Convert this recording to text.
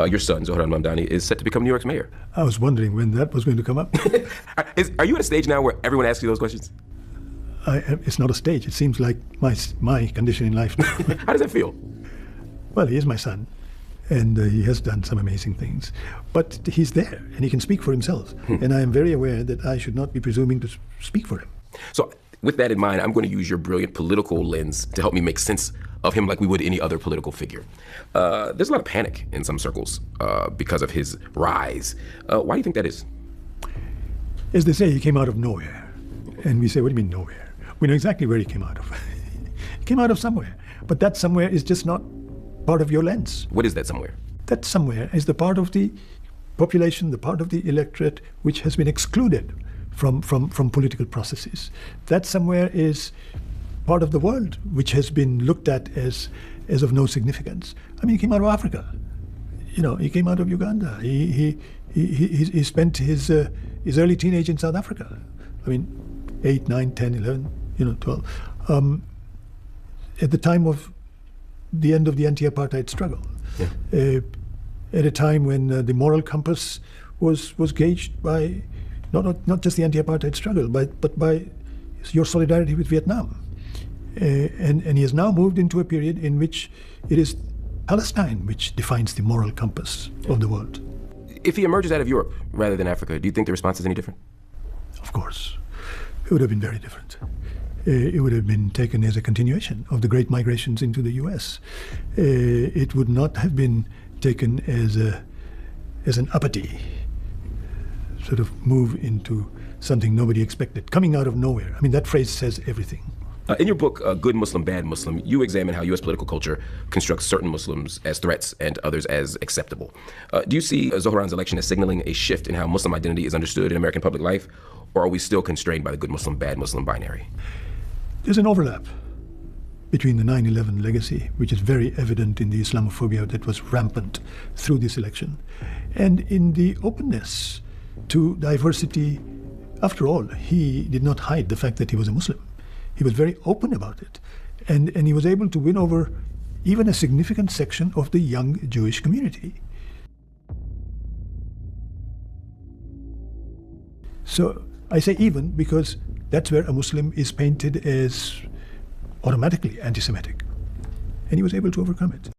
Your son, Zohran Mamdani, is set to become New York's mayor. I was wondering when that was going to come up. Are you at a stage now where everyone asks you those questions? It's not a stage. It seems like my condition in life. How does that feel? Well, he is my son, and he has done some amazing things. But he's there, and he can speak for himself. And I am very aware that I should not be presuming to speak for him. So with that in mind, I'm going to use your brilliant political lens to help me make sense of him like we would any other political figure. There's a lot of panic in some circles because of his rise. Why do you think that is? As they say, he came out of nowhere. And we say, what do you mean nowhere? We know exactly where he came out of. He came out of somewhere. But that somewhere is just not part of your lens. What is that somewhere? That somewhere is the part of the population, the part of the electorate which has been excluded from political processes. That somewhere is part of the world which has been looked at as of no significance. I mean, he came out of Africa. You know, he came out of Uganda. He spent his early teenage in South Africa. I mean, 8, 9, 10, 11, 12. At the time of the end of the anti-apartheid struggle, at a time when the moral compass was gauged by not just the anti-apartheid struggle, but by your solidarity with Vietnam. And he has now moved into a period in which it is Palestine which defines the moral compass of the world. If he emerges out of Europe rather than Africa, do you think the response is any different? Of course. It would have been very different. It would have been taken as a continuation of the great migrations into the US. It would not have been taken as an uppity sort of move into something nobody expected, coming out of nowhere. I mean, that phrase says everything. In your book, Good Muslim, Bad Muslim, you examine how U.S. political culture constructs certain Muslims as threats and others as acceptable. Do you see Zohran's election as signaling a shift in how Muslim identity is understood in American public life, or are we still constrained by the good Muslim, bad Muslim binary? There's an overlap between the 9/11 legacy, which is very evident in the Islamophobia that was rampant through this election, and in the openness to diversity. After all, he did not hide the fact that he was a Muslim. He was very open about it. And he was able to win over even a significant section of the young Jewish community. So I say even because that's where a Muslim is painted as automatically anti-Semitic. And he was able to overcome it.